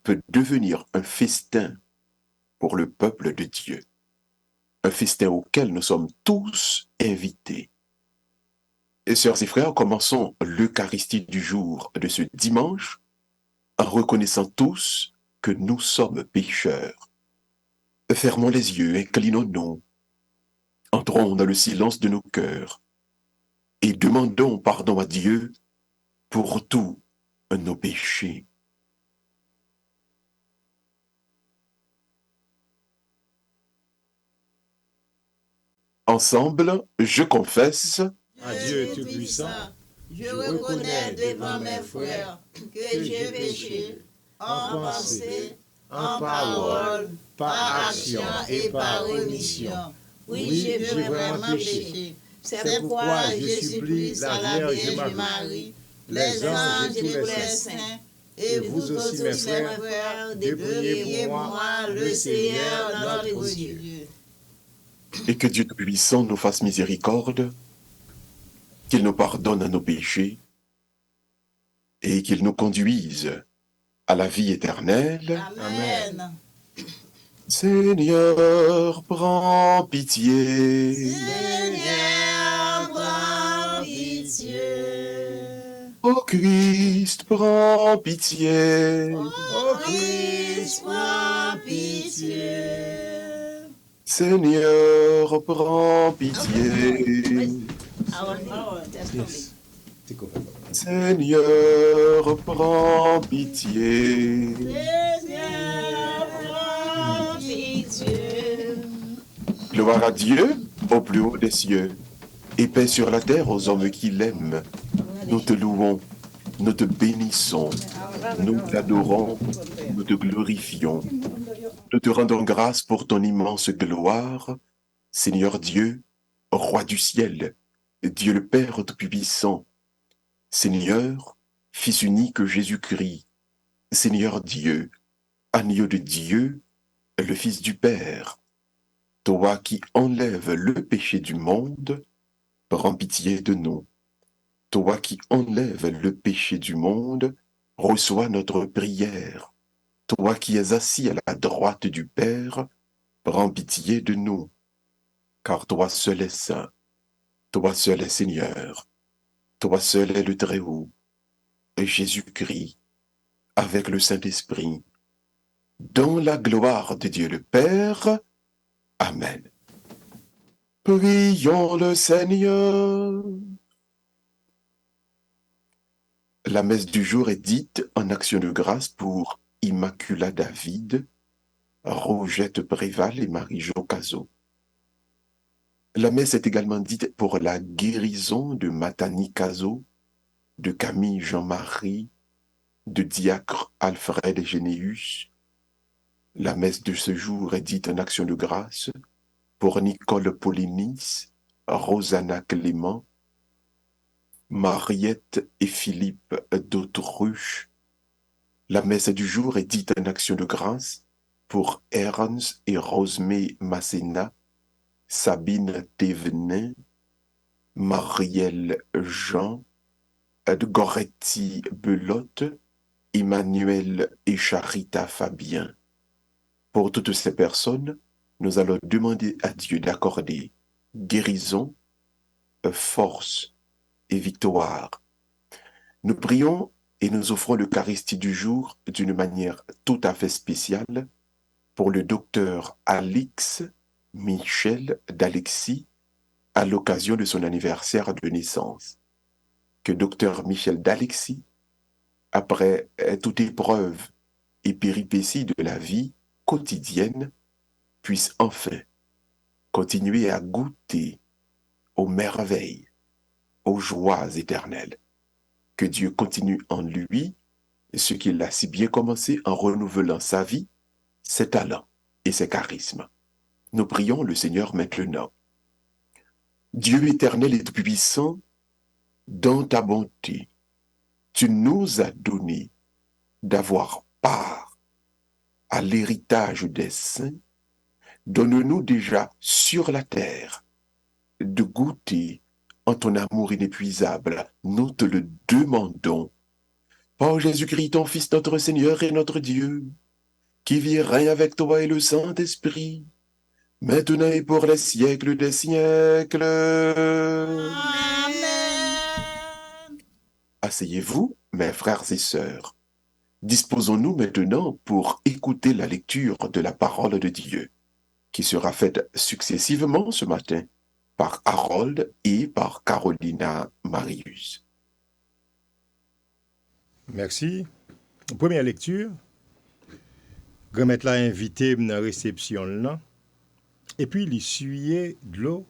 peut devenir un festin pour le peuple de Dieu. Un festin auquel nous sommes tous invités. Et sœurs et frères, commençons l'Eucharistie du jour de ce dimanche en reconnaissant tous que nous sommes pécheurs. Fermons les yeux, inclinons-nous, entrons dans le silence de nos cœurs et demandons pardon à Dieu pour tous nos péchés. Ensemble, je confesse à Dieu Tout-Puissant, je reconnais devant mes frères que j'ai péché en pensée, en parole, par action et par omission. Oui, j'ai vraiment péché. C'est pourquoi je supplie la Vierge Marie, les anges et tous les saints, et vous aussi mes frères, de prier pour moi, le Seigneur notre Dieu. et que Dieu Tout-Puissant nous fasse miséricorde, qu'il nous pardonne nos péchés et qu'il nous conduise à la vie éternelle. Amen. Seigneur, prends pitié. Seigneur, prends pitié. Ô Christ, prends pitié. Ô Christ, prends pitié. Seigneur, prends pitié. Seigneur, prends pitié. Seigneur, prends pitié. Gloire à Dieu au plus haut des cieux, et paix sur la terre aux hommes qui l'aiment. Nous te louons, nous te bénissons, nous t'adorons, nous te glorifions. Nous te rendons grâce pour ton immense gloire, Seigneur Dieu, Roi du ciel, Dieu le Père Tout-Puissant, Seigneur, Fils unique Jésus-Christ, Seigneur Dieu, agneau de Dieu, le Fils du Père, toi qui enlèves le péché du monde, prends pitié de nous. Toi qui enlèves le péché du monde, reçois notre prière. Toi qui es assis à la droite du Père, prends pitié de nous. Car toi seul est saint, toi seul est Seigneur, toi seul est le Très-Haut, et Jésus-Christ, avec le Saint-Esprit, dans la gloire de Dieu le Père. Amen. Prions le Seigneur. La messe du jour est dite en action de grâce pour Immaculada David, Rogette Préval et Marie-Jo Cazot. La messe est également dite pour la guérison de Matani Cazot, de Camille Jean-Marie, de Diacre Alfred Généus. La messe de ce jour est dite en action de grâce pour Nicole Paulinis, Rosanna Clément, Mariette et Philippe d'Autruche. La messe du jour est dite en action de grâce pour Ernst et Rosemée Masséna, Sabine Thévenin, Marielle Jean, Goretti Belotte, Emmanuel et Charita Fabien. Pour toutes ces personnes, nous allons demander à Dieu d'accorder guérison, force et victoire. Nous prions et nous offrons l'Eucharistie du jour d'une manière tout à fait spéciale pour le docteur Alix Michel d'Alexis à l'occasion de son anniversaire de naissance. Que docteur Michel d'Alexis, après toute épreuve et péripétie de la vie quotidienne, puisse enfin continuer à goûter aux merveilles, aux joies éternelles. Que Dieu continue en lui ce qu'il a si bien commencé en renouvelant sa vie, ses talents et ses charismes. Nous prions le Seigneur maintenant. Dieu éternel et tout-puissant, dans ta bonté, tu nous as donné d'avoir part à l'héritage des saints. Donne-nous déjà sur la terre de goûter en ton amour inépuisable. Nous te le demandons Par Jésus-Christ, ton Fils, notre Seigneur et notre Dieu, qui vit et règne avec toi et le Saint-Esprit, maintenant et pour les siècles des siècles. Amen. Asseyez-vous, mes frères et sœurs. Disposons-nous maintenant pour écouter la lecture de la parole de Dieu, qui sera faite successivement ce matin par Harold et par Carolina Marius. Merci. Première lecture. Grand-mère l'a invité dans la réception là. Et puis il essuyait de l'eau,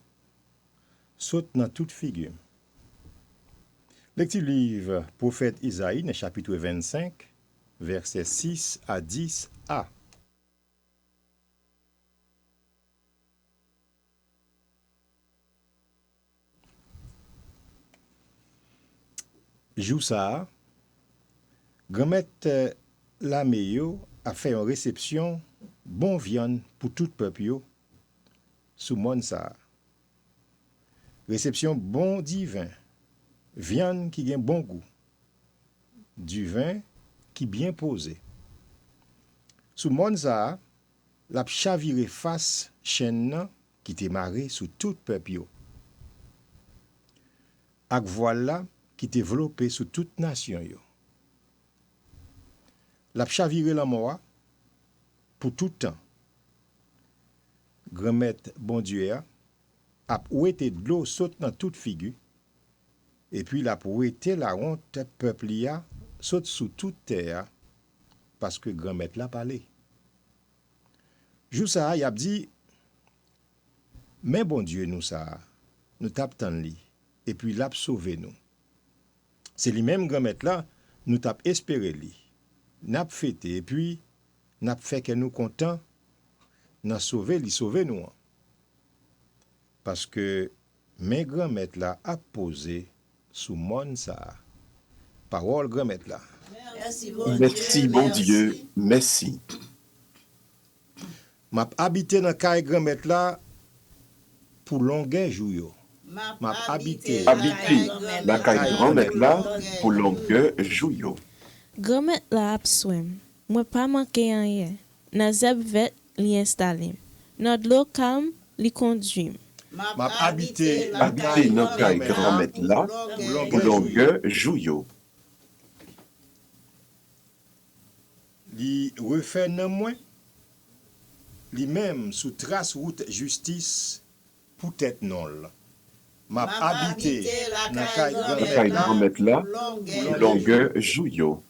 saute dans toute figure. Lecture livre prophète Isaïe, dans chapitre 25, versets 6 à 10a. Jou ça, grand-mère la meyo a fait une réception bon viande pour tout peuple yo, sous monde ça. Réception bon divin, viande qui a bon goût, du vin qui bien posé. Sous monde ça, la chavire face chaîne nan qui te marré sous tout peuple yo. Ak voilà qui te développé sous toute nation yo. La chavire la mort pour tout temps. Grand-mère bon Dieu a ouété de l'eau saute dans toute figure. Et puis la ouété la honte peuple ya saute sous toute terre parce que grand-mère l'a parlé. Jou ça y a dit mais bon Dieu nous ça nous tap tan li et puis l'a sauvé nous. C'est lui-même grand-mère là nous tap espéré li. N'a fêté et puis n'a fait que nous content n'a sauvé nous. Parce que mes grand-mère là a posé sous mon ça. Parole grand-mère là. Merci, bon Dieu, merci. M'a habité dans caille grand-mère là pour longueur jour yo. M'a habité La caille grand-mère là pour longueur jouyo. Grand-mère la ap swim. Moi pas manqué rien. Nan zeb vet li installé. Notre l'eau calme li conduit. m'a habité Dans caille grand-mère là pour longueur jouyo. Li refait nan moi li même sous trace route justice pour tête non. M'a habité dans caille La caille grand-mère là. grand-mère là pour longueur jouyo.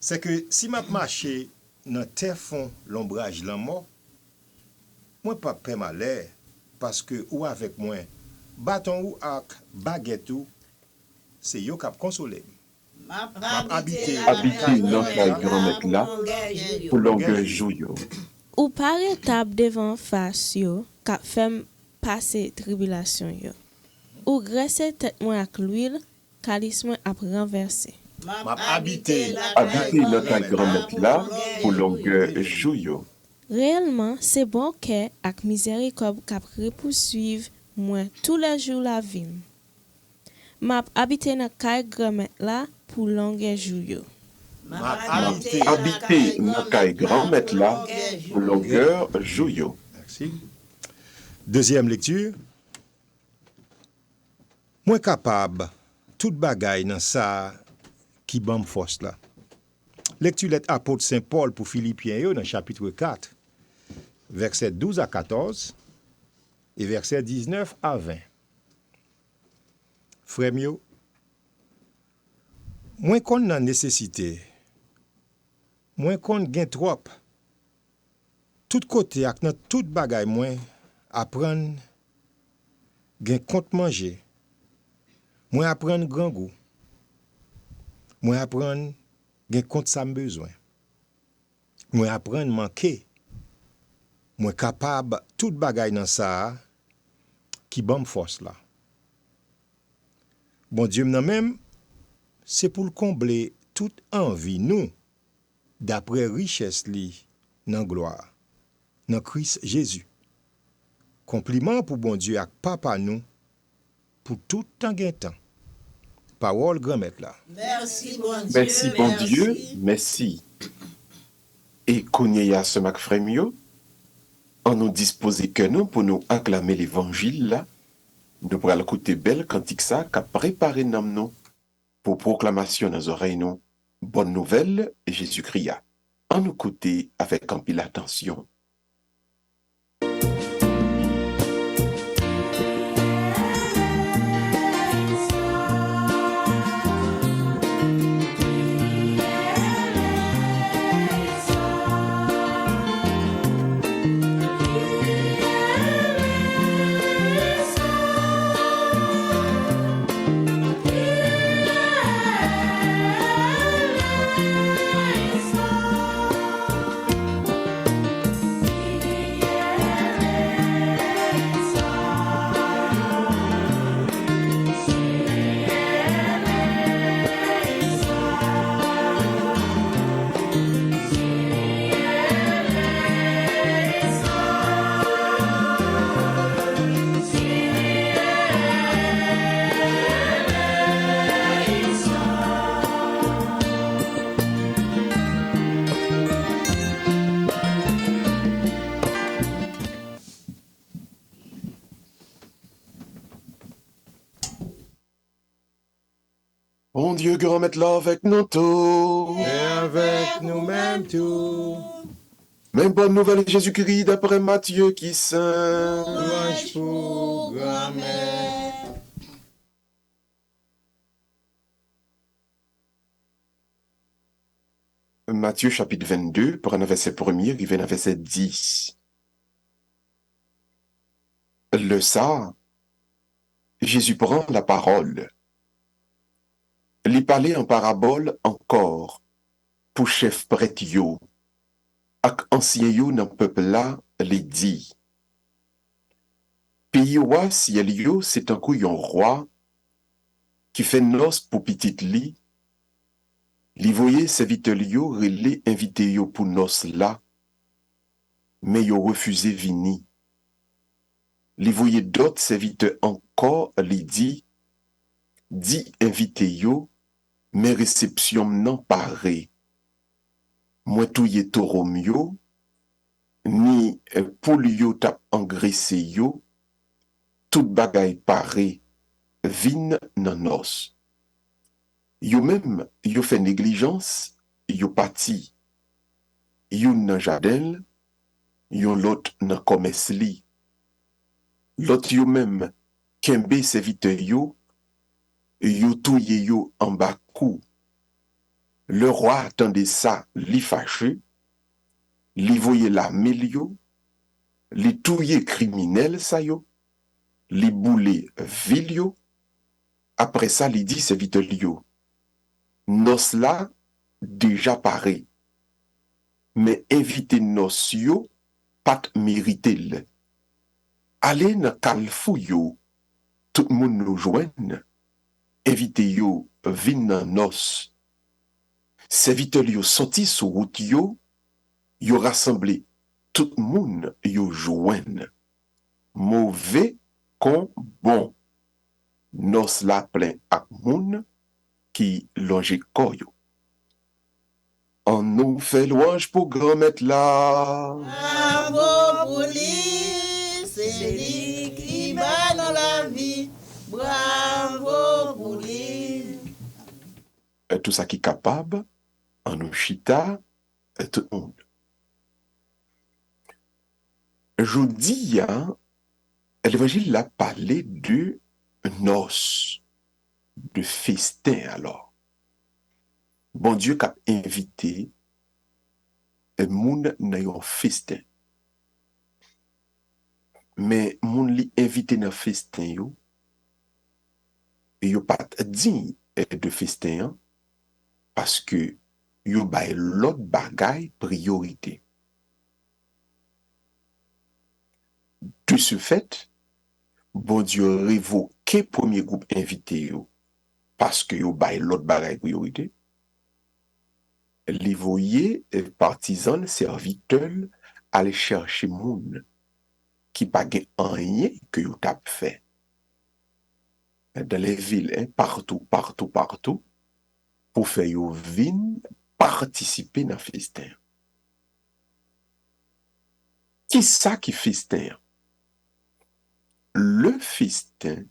C'est que si m'a marché dans terre fond l'ombrage la mort, moi pas peur malheur parce que ou avec moi bâton ou ak baguette ou c'est yo k'ap consoler. M'a habité Dans caille grand-mère là pour longueur jouyo. Ou pare tab devant face yo, kap fem passer tribulation yo. Ou graisse tête moi ak l'huile, calice moi ap renverser. m'a habité Dans caille grand-mère là pour longueur jouyo. Réellement, c'est bon que ak miséricorde kap repousuive moi tous les jours la vie. M'a habité dans caille grand-mère là pour longueur jour yo. m'a habité. Dans caille grand-mère là pour longueur jouyo. Merci. Deuxième lecture. Moi capable toute bagaille dans ça qui bam force là. Lecture lettre apôtre Saint Paul pour Philippiens yo dans chapitre 4 verset 12 à 14 et verset 19 à 20. Frère mio, moins qu'on nan nécessité, moins qu'on gen trop, tout côté ak nan tout bagay moins apprendre gen compte manger, moins apprendre grand goût, moins apprendre gen compte ça besoin, moins apprendre manquer, moins capable tout bagay dans ça qui bam force là. Bon Dieu nan même c'est pour le combler toute envie nous d'après richesse li nan gloire dans Christ Jésus. Compliment pour bon Dieu ak papa nous pour tout temps gen temps. Parole grand maître là. Merci, bon Dieu. Merci, bon Dieu, merci. Et qu'on à ce Mac Frémio, on nous dispose que nous pour nous acclamer l'évangile là, nous pourrons écouter belle cantique ça qu'a préparé nous pour proclamation dans nos oreilles nous. Bonne nouvelle, Jésus-Christ. On nous écouter avec un pile attention. Bon Dieu, grand maître là avec nous tous. Et avec nous-mêmes tout. Même bonne nouvelle, Jésus-Christ, d'après Matthieu qui saint. Louange pour grand-mère. Matthieu chapitre 22, pour un verset 1er, il vient à verset 10. Le ça, Jésus prend la parole. Il parlait en parabole encore pour chef prêtre yo, ak ancien yo dans peuple là, les dit. Pays roi ciel yo, c'est un coup yon roi qui fait noce pour petite li. Li voye serviteur yo relé invité yo pour noce là, mais yo refusé vini. Li voye d'autres serviteurs encore, li dit invité yo, mais réception nan paré. Moi touye torom yo, ni poul yo tap engraissé yo, tout bagay paré, vin nan nos. Yo même, yo fait négligence, yo pati. Yon nan jardin, yon lot nan commerce li. Lot yo même, kembe serviteur yo, yo touye yo en bas cou. Le roi attendait ça, li fâché, li voye la melio, li touye criminel sa yo, li boule vil yo. Après ça, li dit serviteur yo, nos la déjà paré, mais invite nos yo, pat mérite l. Allez nan kalfou yo, tout moun nou joine, invite yo vin nan nos. Serviteur yo sorti sous route yo rassemblé tout moun yo joine. Mauvais kon bon. Nos la plein ak moun qui longe koyo. On nous fait louange pour grand maître là. Bravo pour lui, c'est lui qui va dans la vie. Bravo pour lui. Tout ça qui est capable, en nous chita, tout le monde. Je dis, l'évangile a parlé de noces, de festin alors. Bon Dieu qui a invité un monde dans un festin. Mais moun li invité dans festin yo, pas digne de festin parce que yo bay l'autre bagay priorité. De ce fait, bon Dieu révoqué premier groupe invité yo parce que yo bay l'autre bagay priorité. Les voyez partisans serviteurs aller chercher moun qui pa gen rien que yo tap fait. dans les villes, hein, partout, pour faire yo vin participer dans le festin. Qui ça qui festin? Le festin,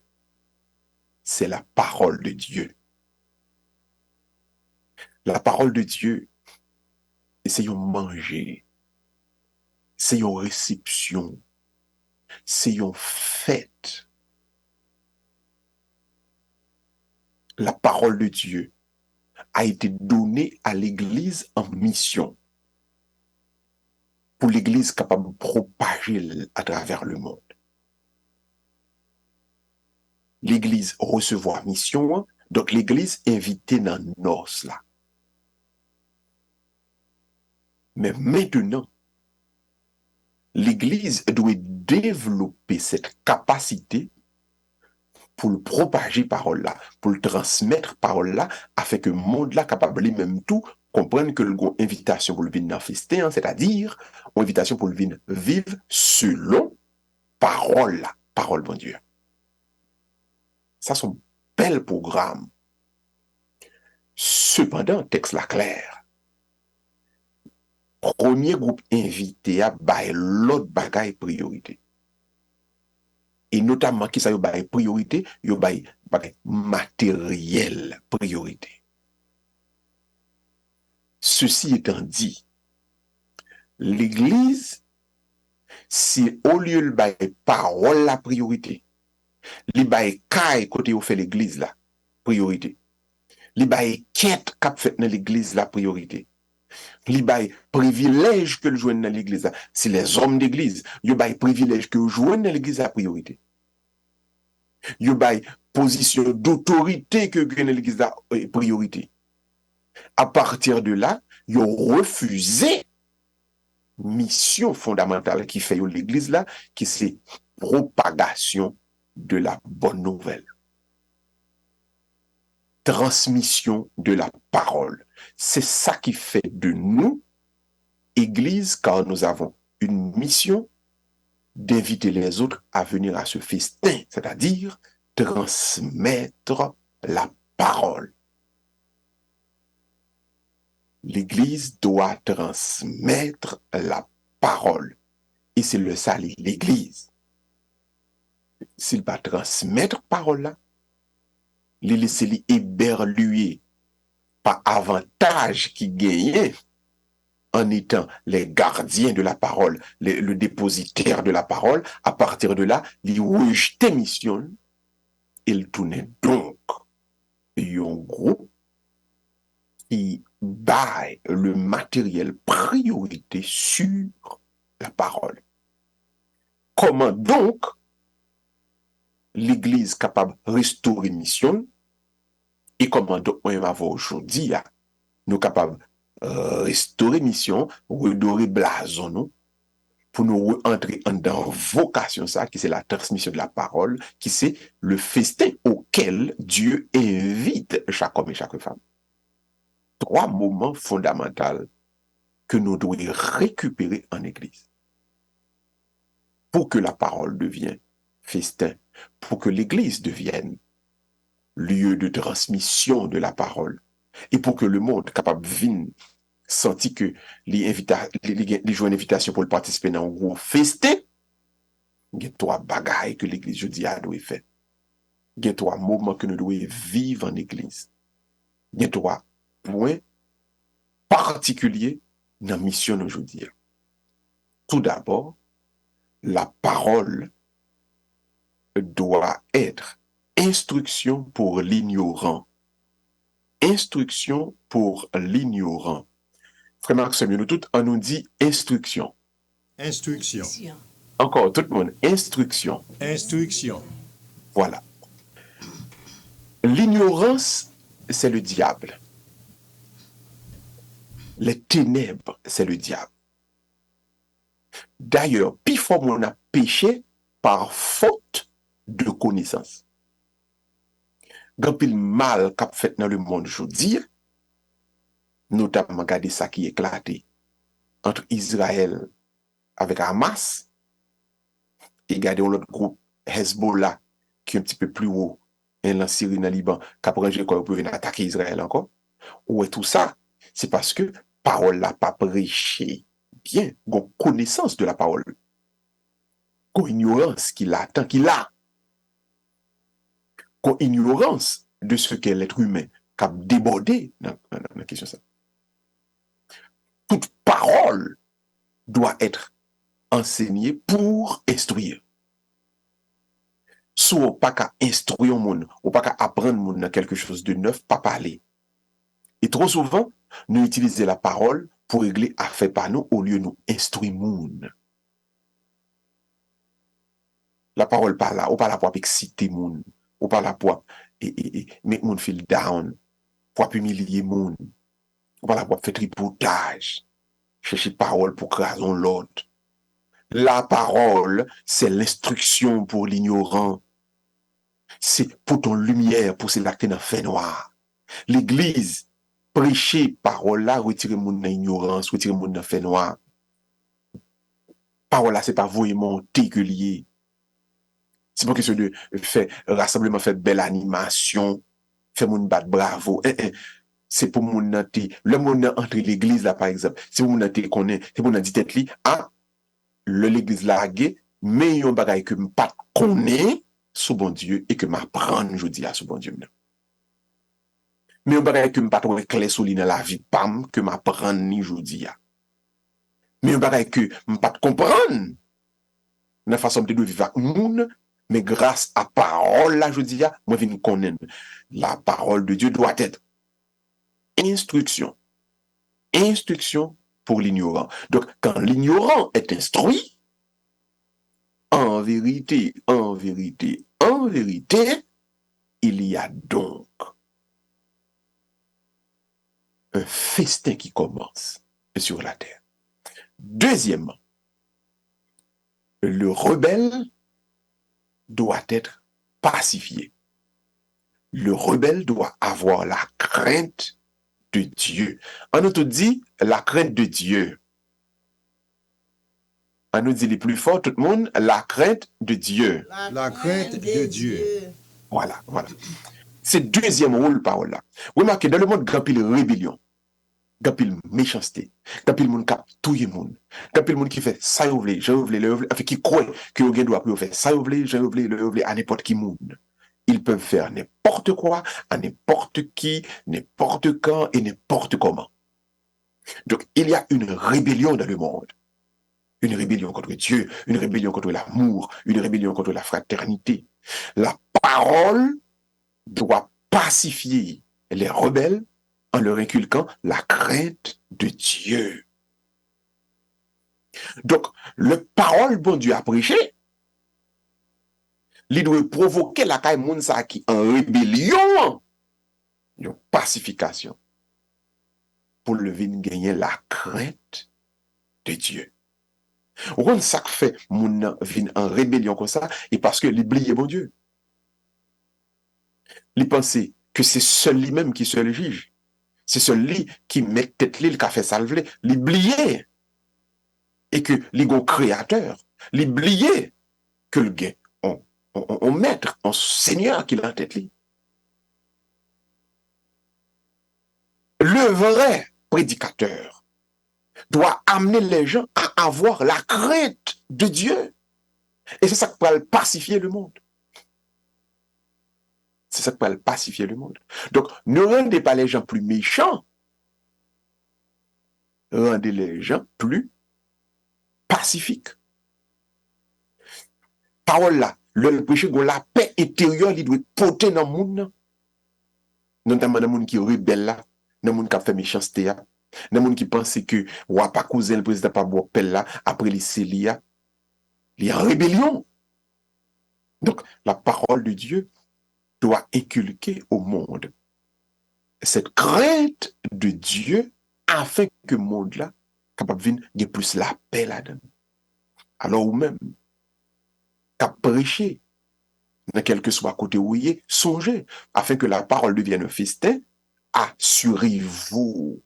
c'est la parole de Dieu. La parole de Dieu, c'est un manger, c'est une réception, c'est une fête. La parole de Dieu a été donnée à l'Église en mission, pour l'Église capable de propager à travers le monde. L'Église recevoir mission, donc l'Église invitée dans nos là. Mais maintenant, l'Église doit développer cette capacité pour le propager parole là, pour le transmettre parole là, afin que le monde là capable même tout comprendre que une invitation pour le venir dans festin, c'est-à-dire une invitation pour le venir vivre selon parole là, parole bon Dieu. Ça c'est un bel programme. Cependant, texte là clair. Premier groupe invité à bailler l'autre bagaille priorité. Et notamment, qui ça y baille priorité, y baille matériel priorité. Ceci étant dit, l'Église, si au lieu de bailler parole la priorité, li baille caille côté où fait l'Église la priorité, li baille quête qu'a fait dans l'Église la priorité. Li bay privilège que le joigne dans l'église, c'est les hommes d'église, yo bay privilège que joigne dans l'église la priorité. Yo bay position d'autorité que dans l'église la priorité. À partir de là, yo refusé mission fondamentale qui fait l'église là, qui c'est propagation de la bonne nouvelle. Transmission de la parole. C'est ça qui fait de nous, Église, car nous avons une mission d'inviter les autres à venir à ce festin, c'est-à-dire transmettre la parole. L'Église doit transmettre la parole. Et c'est le ça, l'Église. S'il va transmettre parole là, les laisser éberluer par avantage qui gagne en étant les gardiens de la parole, le dépositaire de la parole. À partir de là, ils rejetent mission. Ils tournent donc un groupe qui baille le matériel priorité sur la parole. Comment donc l'Église capable de restaurer mission et comment donc on va voir aujourd'hui, nous capables restaurer mission, redorer blason nous, pour nous entrer dans vocation ça, qui c'est la transmission de la parole, qui c'est le festin auquel Dieu invite chaque homme et chaque femme. 3 moments fondamentaux que nous devons récupérer en Église pour que la parole devienne festin, pour que l'Église devienne lieu de transmission de la parole et pour que le monde capable de venir sentir que les jouent une invitation pour participer dans un gros festin, il y a 3 bagailles que l'Église jeudi a doit faire. Il y a 3 moments que nous devons vivre en Église. Il y a 3 points particuliers dans la mission aujourd'hui. Tout d'abord, la parole doit être instruction pour l'ignorant. Instruction pour l'ignorant. Frère Marc, nous tout, on nous dit instruction. Instruction. Encore, tout le monde, instruction. Instruction. Voilà. L'ignorance, c'est le diable. Les ténèbres, c'est le diable. D'ailleurs, plus fort on a péché par faute de connaissance. Quand il mal qu'a fait dans le monde aujourd'hui, notamment regardez ça qui est éclaté entre Israël avec Hamas et regardez l'autre groupe Hezbollah qui est un petit peu plus haut un lan Syrie dans Liban, qui prend quoi pour venir attaquer Israël encore. Ouais, tout ça, c'est parce que parole n'a pas prêché bien, gon connaissance de la parole, gon ignorance qu'il attend, qu'il a, gon ignorance de ce qu'est l'être humain, qui a débordé dans la question ça. Toute parole doit être enseignée pour instruire. Soit pas qu'à instruire monde, ou pas qu'à apprendre monde dans quelque chose de neuf, pas parler. Et trop souvent, nous utilisons la parole pour régler affaires par nous au lieu de nous instruire monde. La parole pas là, ou pas là pour exciter monde, ou pas là pour make monde feel down, pour humilier monde, ou pas là pour faire tripotage, chercher parole pour craser l'autre. La parole, c'est l'instruction pour l'ignorant. C'est pour ton lumière, pour s'élargir dans le fait noir. L'église, prêcher parole là, retirer mon ignorance, retirer mon dans fait noir. Parole là, c'est pas vous monter que lié. C'est pas question de faire rassemblement, faire belle animation, faire mon bat bravo. C'est pour mon nanté. Le monde entre l'église là, par exemple. Si mon nanté connaît, c'est mon dit tête li, l'église là, mais yon bagay que m'pas connaît sous bon Dieu et que m'apprendre, je dis à sous bon Dieu. Mais yon bagay que m'pas trouver clair sous li dans la vie, pam, que m'apprendre ni je dis à. Mais yon bagay que m'pas comprendre, dans la façon de vivre avec moun, mais grâce à parole là, je dis à, moi vinn connaître. La parole de Dieu doit être instruction. Instruction pour l'ignorant. Donc, quand l'ignorant est instruit, en vérité, en vérité, en vérité, il y a donc un festin qui commence sur la terre. Deuxièmement, le rebelle doit être pacifié. Le rebelle doit avoir la crainte de Dieu. On nous dit la crainte de Dieu. On nous dit les plus forts, tout le monde, la crainte de Dieu. La crainte de Dieu. Voilà, voilà. C'est deuxième rôle parole là. Remarquez, dans le monde, grand pile rébellion, grand pile méchanceté, grand pile monde qui touille monde, grand pile monde qui fait ça vous voulez, je voulais, le enfin qui croit que vous doit pour faire ça vous voulez, je voulais, le voulez à n'importe qui monde. Ils peuvent faire n'importe quoi, à n'importe qui, n'importe quand et n'importe comment. Donc, il y a une rébellion dans le monde. Une rébellion contre Dieu, une rébellion contre l'amour, une rébellion contre la fraternité. La parole doit pacifier les rebelles en leur inculquant la crainte de Dieu. Donc, le parole bon Dieu a prêché, il doit provoquer la caille moun sa qui en rébellion, une pacification, pour le vin gagner la crainte de Dieu. Ou quand ça fait moun vin en rébellion comme ça, et parce que l'oublié bon Dieu. Il pense que c'est seul lui-même qui se le juge. C'est celui qui met tête l'île qui a fait salver, l'oublié. Et que les gros créateurs, l'oublié que le gars, on maître, on seigneur qui l'a en tête l'île. Le vrai prédicateur doit amener les gens à avoir la crainte de Dieu. Et c'est ça qui va pacifier le monde. C'est ça qui va pacifier le monde. Donc, ne rendez pas les gens plus méchants. Rendez les gens plus pacifiques. Parole là, le péché, la paix intérieure, il doit porter dans le monde. Notamment dans le monde qui est rebelle là, dans le monde qui a fait méchanceté là, dans le monde qui pense que ou pas cousin le président pas boire pelle là, après les Célia, il y a en rébellion. Donc, la parole de Dieu doit inculquer au monde cette crainte de Dieu afin que le monde là capable de venir plus la paix là-dedans. Alors ou même qu'à prêcher dans quel que soit côté où il est, songez afin que la parole devienne un festin. Assurez-vous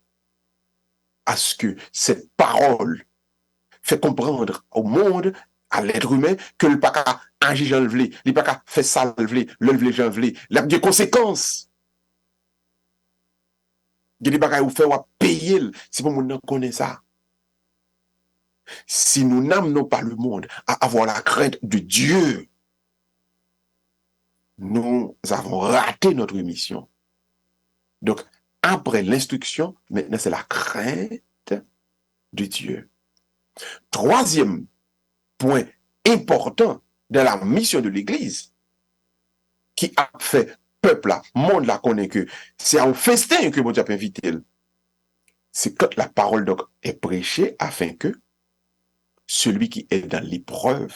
à ce que cette parole fait comprendre au monde à l'être humain que le pas qu'à agir j'en vle, il pas qu'à faire ça le vle j'en vle, il y a des conséquences. Il y a des bagages où faire ou payer si pour moun connaît ça. Si nous n'amenons pas le monde à avoir la crainte de Dieu, nous avons raté notre mission. Donc, après l'instruction, maintenant c'est la crainte de Dieu. Troisième point important dans la mission de l'Église, qui a fait peuple là, monde là connaît que c'est un festin que Dieu a invité. C'est quand la parole donc est prêchée afin que celui qui est dans l'épreuve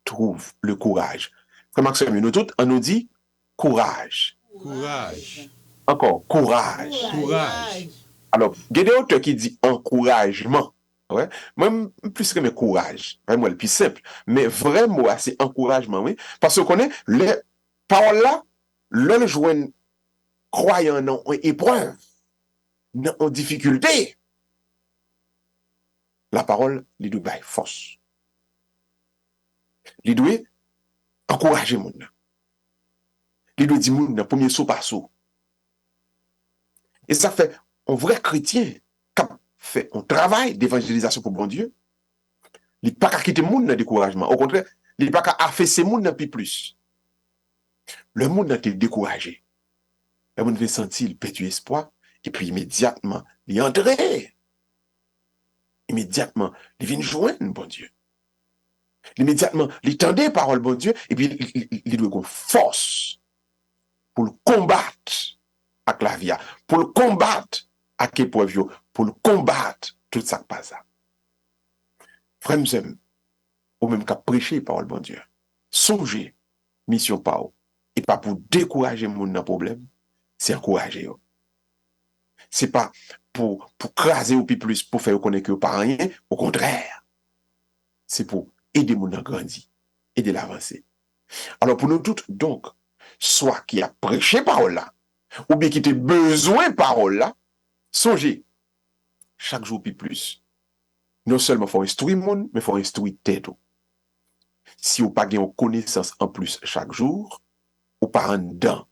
trouve le courage. Comme Maxime, nous tous, on nous dit courage. Courage. Encore, courage. Courage. Alors, il y a des auteurs qui disent encouragement. Ouais. Même plus que mes courage. Vraiment, le plus simple. Mais vraiment, c'est encouragement, oui. Parce qu'on connaît les paroles là, le joint croyant en épreuve, en difficulté. La parole, il doit avoir force. Il doit encourager mon. Il doit dire mon premier saut par saut. Et ça fait un vrai chrétien qui fait un travail d'évangélisation pour bon Dieu. Il n'est pas qu'à quitter le monde dans le découragement. Au contraire, il n'est pas qu'à affaisser le monde dans plus. Le monde a été découragé. Le monde veut sentir, il perd du espoir. Et puis immédiatement, il est entré. Immédiatement, il vient joindre bon Dieu. Immédiatement, il tendait parole bon Dieu. Et puis, il doit avoir force pour le combattre avec la vie, pour le combattre avec l'épreuve, pour le combattre tout ça qui passe. Frère, ou même qu'à prêcher parole bon Dieu. Songez, mission pas et pas pour décourager mon dans problème, c'est encourager. C'est pas pour craser ou plus pour faire connaître que pas rien, au contraire. C'est pour aider mon à grandir, aider l'avancer. Alors pour nous toutes donc, soit qui a prêché parole là, ou bien qui a besoin de parole là, songez chaque jour plus. Non seulement faut instruire le monde, mais faut instruire tête. Si vous pas une connaissance en plus chaque jour, ou pas en dedans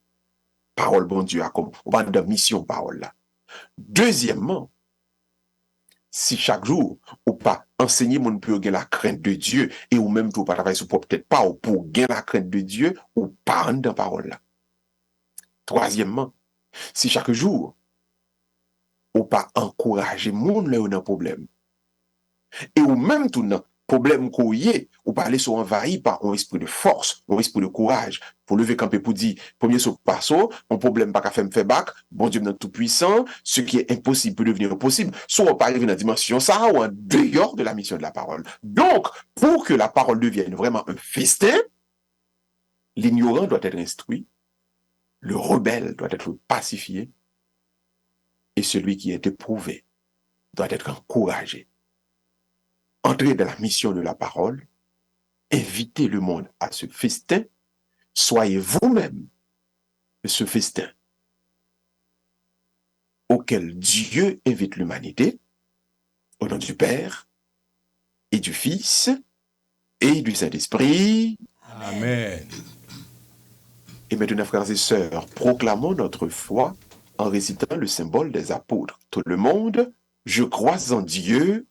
parole bon Dieu comme ou pas dans mission parole là. Deuxièmement, si chaque jour ou pas enseigner mon pour gagner la crainte de Dieu et ou même tout pas travailler sur peut-être pas ou pour gagner la crainte de Dieu ou pas en dedans parole là. Troisièmement, si chaque jour ou pas encourager monde là un problème et ou même tout non problème qu'on y est, ou pas aller sur envahi par un esprit de force, un esprit de courage, pour lever camper pour dire, premier saut par saut, un problème pas qu'à faire me faire bac, bon Dieu est tout puissant, ce qui est impossible peut devenir possible, soit on pas arriver dans la dimension ça, ou en dehors de la mission de la parole. Donc, pour que la parole devienne vraiment un festin, l'ignorant doit être instruit, le rebelle doit être pacifié, et celui qui est éprouvé doit être encouragé. Entrez dans la mission de la parole, invitez le monde à ce festin, soyez vous-même de ce festin auquel Dieu invite l'humanité, au nom du Père et du Fils et du Saint-Esprit. Amen. Et maintenant, frères et sœurs, proclamons notre foi en récitant le symbole des apôtres. Tout le monde, je crois en Dieu,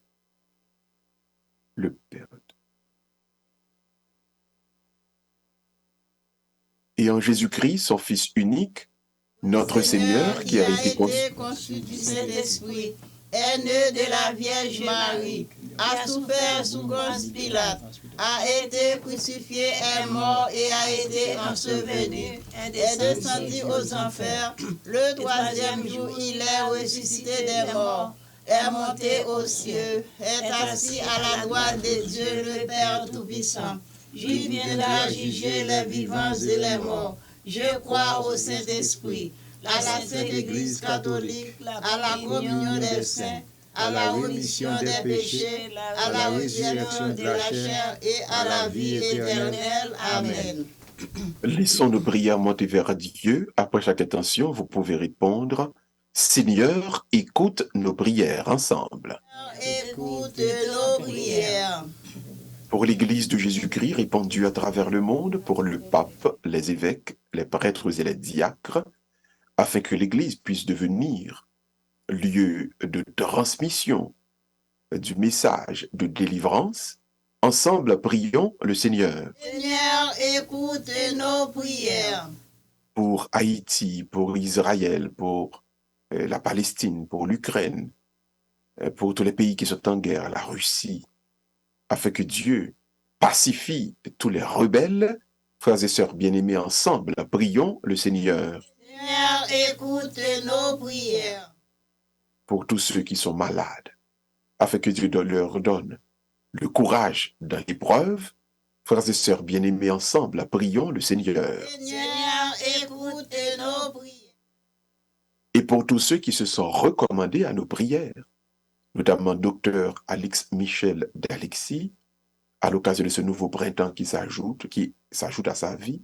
le Père et en Jésus-Christ, son Fils unique, notre Seigneur, qui a été conçu du Saint-Esprit, est né de la Vierge Marie, a souffert sous Ponce Pilate, a été crucifié, est mort et a été enseveli, est descendu aux enfers. Le troisième jour, il est ressuscité des morts, est monté aux cieux, est assis à la droite de Dieu le Père Tout-Puissant. Il viendra juger les vivants et les morts. Je crois au Saint-Esprit, à la Sainte Église catholique, à la communion des saints, à la rémission des péchés, à la résurrection de la chair et à la vie éternelle. Amen. Laissons-nous prières monter vers Dieu. Après chaque intention, vous pouvez répondre « Seigneur, écoute nos prières ensemble. » Écoute nos prières. pour l'Église de Jésus-Christ répandue à travers le monde, pour le pape, les évêques, les prêtres et les diacres, afin que l'Église puisse devenir lieu de transmission du message de délivrance. Ensemble, prions le Seigneur. Seigneur, écoute nos prières. Pour Haïti, pour Israël, pour la Palestine, pour l'Ukraine, pour tous les pays qui sont en guerre, la Russie, afin que Dieu pacifie tous les rebelles. Frères et sœurs bien-aimés, ensemble, prions le Seigneur. Seigneur, écoute nos prières. Pour tous ceux qui sont malades, afin que Dieu leur donne le courage dans l'épreuve. Frères et sœurs bien-aimés, ensemble, prions le Seigneur. Seigneur, écoute nos prières. Et pour tous ceux qui se sont recommandés à nos prières, notamment Dr Alix Michel d'Alexis, à l'occasion de ce nouveau printemps qui s'ajoute à sa vie,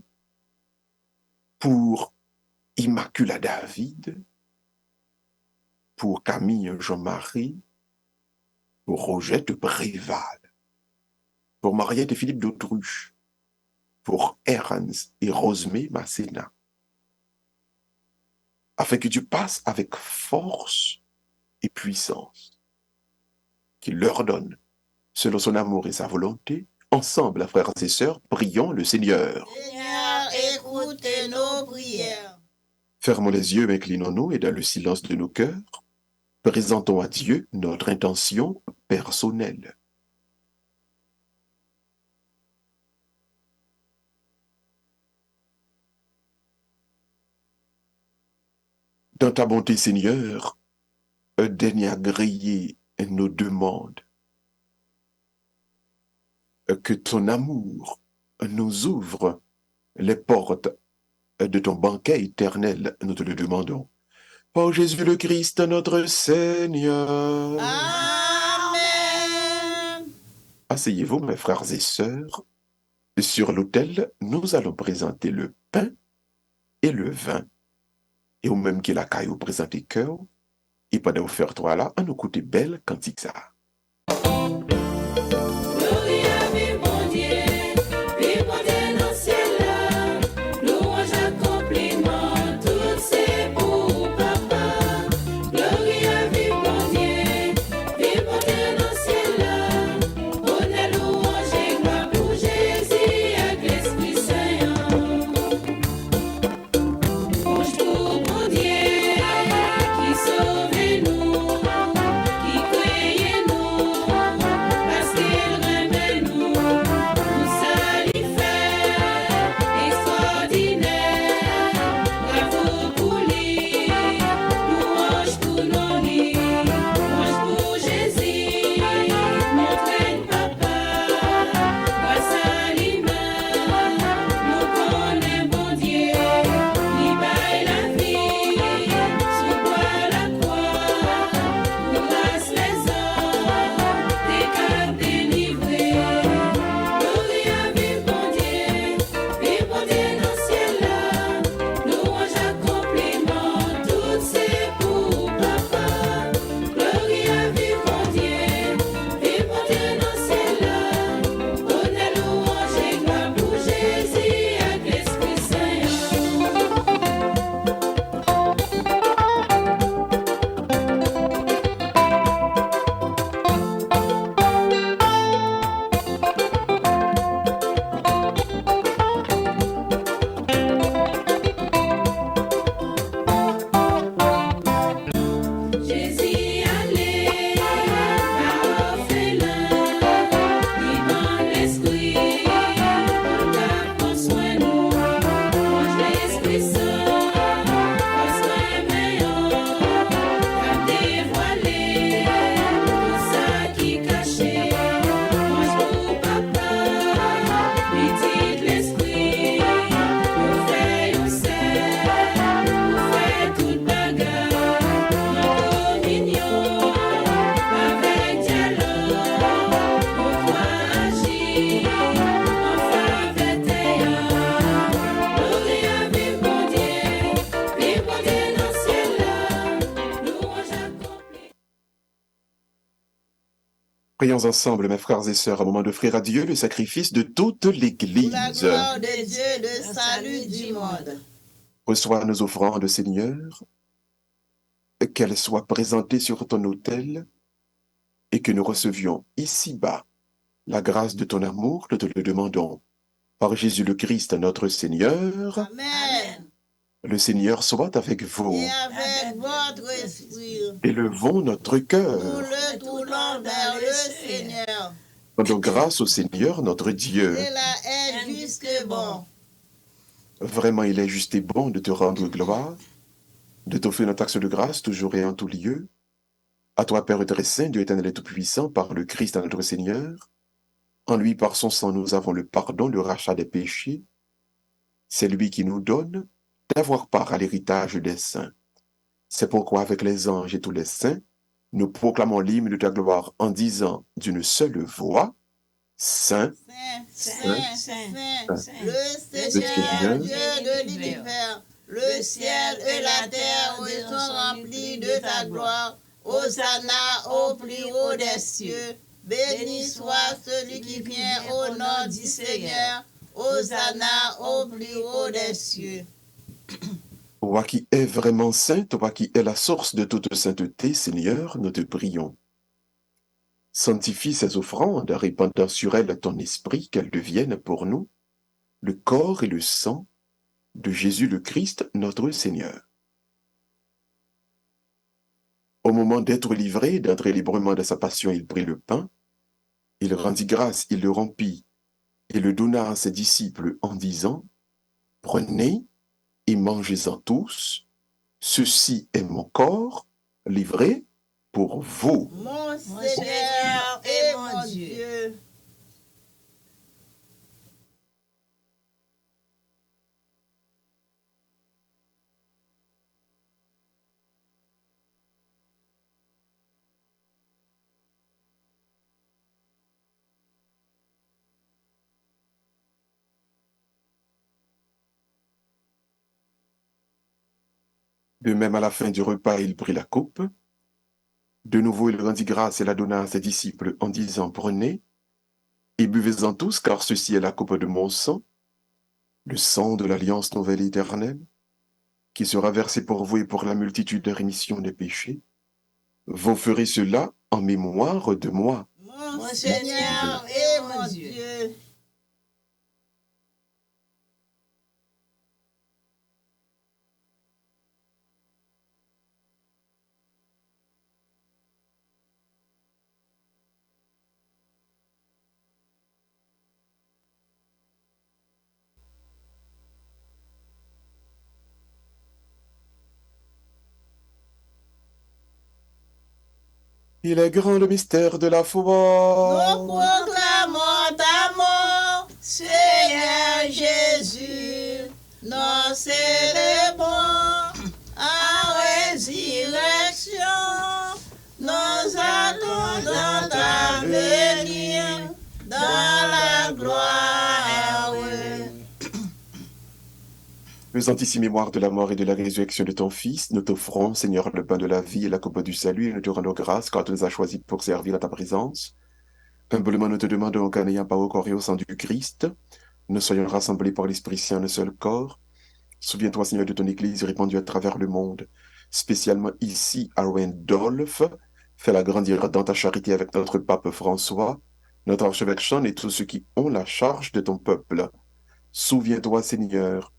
pour Immacula David, pour Camille Jean-Marie, pour Rogette Bréval, pour Mariette et Philippe d'Autruche, pour Ernst et Rosemée Masséna, afin que Dieu passe avec force et puissance, qu'il leur donne, selon son amour et sa volonté. Ensemble, frères et sœurs, prions le Seigneur. Seigneur, écoute nos prières. Fermons les yeux, inclinons-nous et dans le silence de nos cœurs, présentons à Dieu notre intention personnelle. Dans ta bonté, Seigneur, daigne agréer nos demandes. Que ton amour nous ouvre les portes de ton banquet éternel, nous te le demandons. Par Jésus le Christ, notre Seigneur. Amen. Asseyez-vous, mes frères et sœurs. Sur l'autel, nous allons présenter le pain et le vin. Et au même que la caillou présenter cœur, et pendant vous faire toi là, on nous écoute belle cantique ça. Qui sauve nous, qui croyez nous. Prions ensemble, mes frères et sœurs, un moment d'offrir à Dieu le sacrifice de toute Pour la l'Église. gloire de Dieu, le salut du monde. Reçois nos offrandes, Seigneur, qu'elles soient présentées sur ton autel et que nous recevions ici-bas la grâce de ton amour, nous te le demandons. Par Jésus le Christ, notre Seigneur, Amen. le Seigneur soit avec vous. Et avec votre esprit, Élevons notre nous cœur. le tournons vers le Seigneur. Rendons grâce au Seigneur, notre Dieu. Cela est juste et bon. Vraiment, il est juste et bon de te rendre gloire, de t'offrir notre action de grâce toujours et en tout lieu. À toi, Père très saint, Dieu éternel et tout-puissant, par le Christ notre Seigneur. En lui, par son sang, nous avons le pardon, le rachat des péchés. C'est lui qui nous donne d'avoir part à l'héritage des saints. C'est pourquoi, avec les anges et tous les saints, nous proclamons l'hymne de ta gloire en disant d'une seule voix, Saint, Saint, Saint, Saint, le Seigneur, Dieu de l'univers, le ciel et la terre sont remplis de ta gloire. Hosanna au plus haut des cieux. Béni soit celui qui vient au nom du Seigneur. Hosanna au plus haut des cieux. toi qui es vraiment saint, toi qui es la source de toute sainteté, Seigneur, nous te prions. Sanctifie ces offrandes, répandant sur elles ton esprit, qu'elles deviennent pour nous le corps et le sang de Jésus le Christ, notre Seigneur. Au moment d'être livré, d'entrer librement de sa passion, il prit le pain, il rendit grâce, il le rompit, et le donna à ses disciples en disant, « Prenez et mangez-en tous, ceci est mon corps livré pour vous. » Mon Seigneur et mon Dieu. De même, à la fin du repas, il prit la coupe. De nouveau, il rendit grâce et la donna à ses disciples en disant, « Prenez et buvez-en tous, car ceci est la coupe de mon sang, le sang de l'alliance nouvelle et éternelle, qui sera versé pour vous et pour la multitude de rémission des péchés. Vous ferez cela en mémoire de moi. » Mon Seigneur et mon Dieu. Il est grand le mystère de la Nous foi. proclamons ta mort, Seigneur Jésus. Nous célébrons en résurrection. Nous attendons ta venue dans la gloire. Faisant ici mémoire de la mort et de la résurrection de ton Fils, nous t'offrons, Seigneur, le pain de la vie et la coupe du salut, et nous te rendons grâce quand tu nous as choisis pour servir à ta présence. Humblement, nous te demandons qu'en ayant pas au corps et au sang du Christ, nous soyons rassemblés par l'Esprit Saint en un seul corps. Souviens-toi, Seigneur, de ton Église répandue à travers le monde, spécialement ici à Wendolf. Fais-la grandir dans ta charité avec notre pape François, notre archevêque Sean et tous ceux qui ont la charge de ton peuple. Souviens-toi, Seigneur,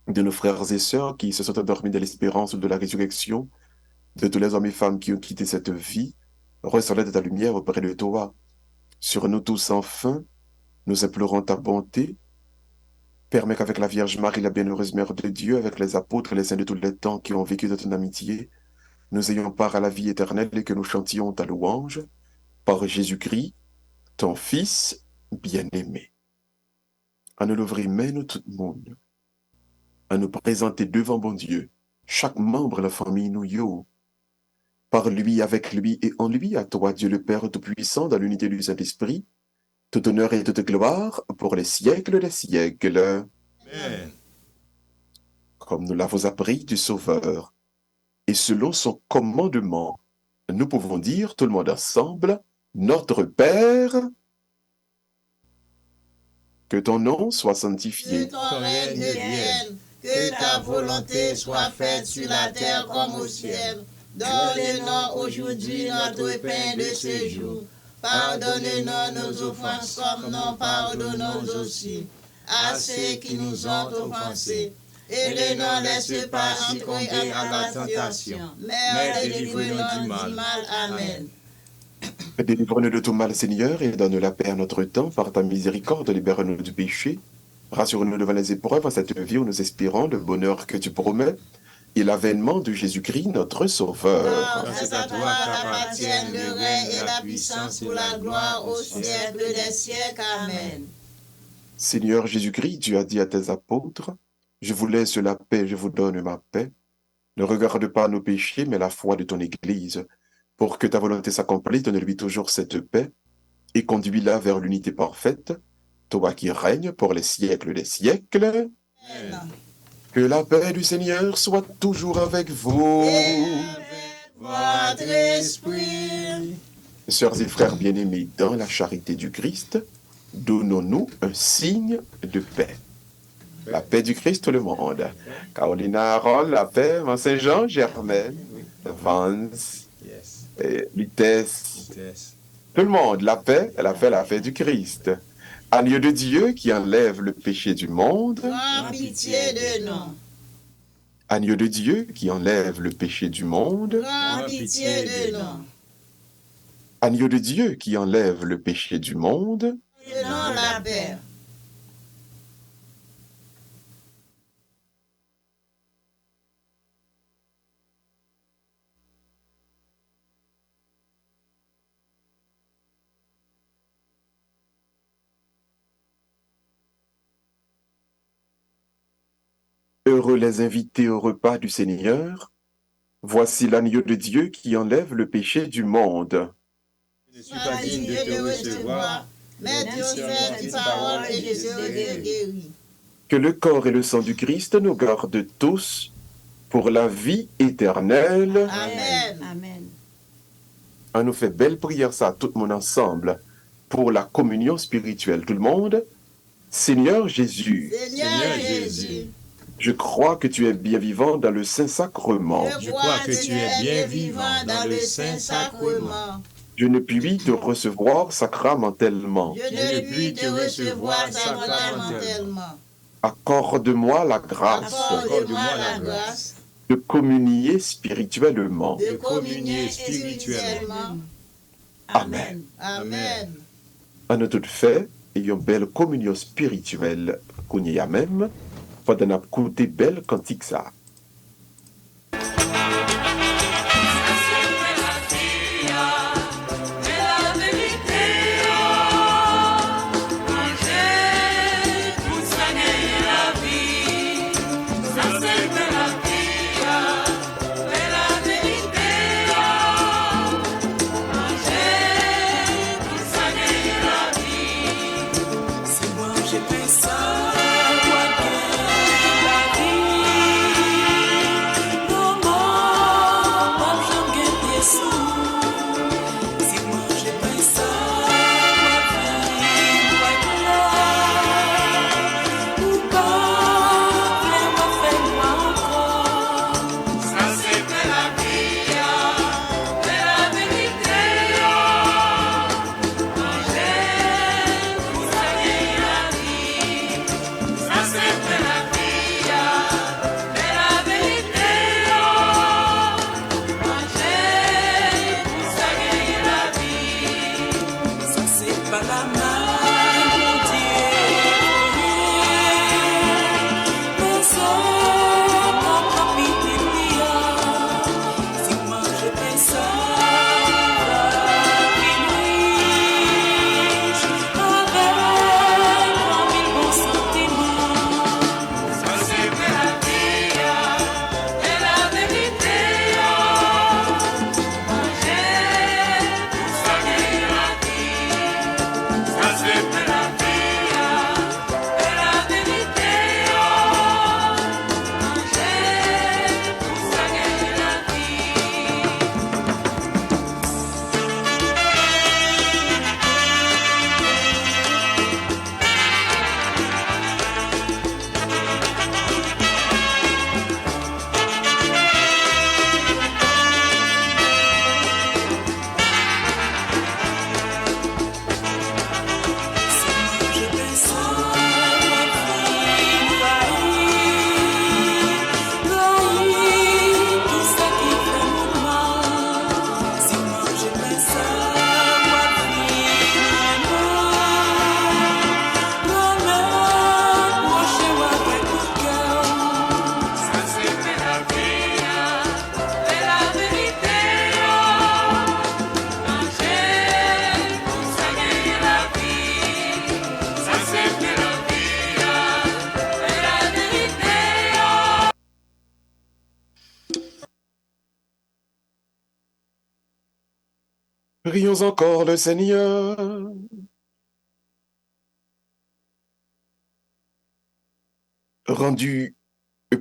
de nos frères et sœurs qui se sont endormis de l'espérance de la résurrection, de tous les hommes et femmes qui ont quitté cette vie, reçois-les de ta lumière auprès de toi. Sur nous tous, enfin, nous implorons ta bonté. Permets qu'avec la Vierge Marie, la bienheureuse Mère de Dieu, avec les apôtres et les saints de tous les temps qui ont vécu de ton amitié, nous ayons part à la vie éternelle et que nous chantions ta louange par Jésus-Christ, ton Fils bien-aimé. À nous l'ouvrir, nous tout le monde, à nous présenter devant bon Dieu, chaque membre de la famille nous yo. Par lui, avec lui et en lui, à toi, Dieu le Père Tout-Puissant, dans l'unité du Saint-Esprit, tout honneur et toute gloire pour les siècles des siècles. Amen. Comme nous l'avons appris du Sauveur, et selon son commandement, nous pouvons dire tout le monde ensemble, Notre Père, que ton nom soit sanctifié. Que ton règne vienne, que ta volonté soit faite sur la terre comme au ciel. Donne-nous aujourd'hui notre pain de ce jour. Pardonne-nous nos offenses comme nous pardonnons aussi à ceux qui nous ont offensés. Et ne nous laisse pas entrer à la tentation, mais délivre-nous du mal. Amen. Délivre-nous de tout mal, Seigneur, et donne la paix à notre temps. Par ta miséricorde, libère-nous du péché. Rassure-nous devant les épreuves, à cette vie où nous espérons le bonheur que tu promets et l'avènement de Jésus-Christ, notre Sauveur. Car c'est à toi qu'appartiennent le règne et la puissance pour la gloire au siècle des siècles. Amen. Seigneur Jésus-Christ, tu as dit à tes apôtres, « Je vous laisse la paix, je vous donne ma paix. Ne regarde pas nos péchés, mais la foi de ton Église. Pour que ta volonté s'accomplisse, donne-lui toujours cette paix et conduis-la vers l'unité parfaite, toi qui règnes pour les siècles des siècles. Amen. Que la paix du Seigneur soit toujours avec vous. Et avec votre esprit. Sœurs et frères bien-aimés, dans la charité du Christ, donnons-nous un signe de paix. La paix du Christ, tout le monde. Carolina Harold, la paix, Mont-Saint-Jean, Germaine, Vance, et Lutèce. Tout le monde, la paix du Christ. Agneau de Dieu qui enlève le péché du monde. Prends pitié de nous. Agneau de Dieu qui enlève le péché du monde. Prends pitié de nous. Agneau de Dieu qui enlève le péché du monde. Donnons la paix. Heureux les invités au repas du Seigneur. Voici l'agneau de Dieu qui enlève le péché du monde. Je ne suis pas digne de te recevoir, mais Dieu fait une parole et je serai guéri. Que le corps et le sang du Christ nous gardent tous pour la vie éternelle. Amen. Amen. On nous fait belle prière ça, tout le monde ensemble, pour la communion spirituelle. Tout le monde, Seigneur Jésus, Seigneur Jésus, je crois que tu es bien vivant dans le Saint-Sacrement. je crois que tu es bien vivant dans le Saint-Sacrement. Je ne puis te recevoir sacramentellement. Je ne puis te recevoir sacramentellement. Accorde-moi la grâce Accorde-moi la grâce de communier spirituellement. de communier spirituellement. Amen. Amen. En nous toutes fait, ayons belle communion spirituelle qu'on y a même, pendant qu'on écouter belle cantique ça. Prions encore le Seigneur. Rendu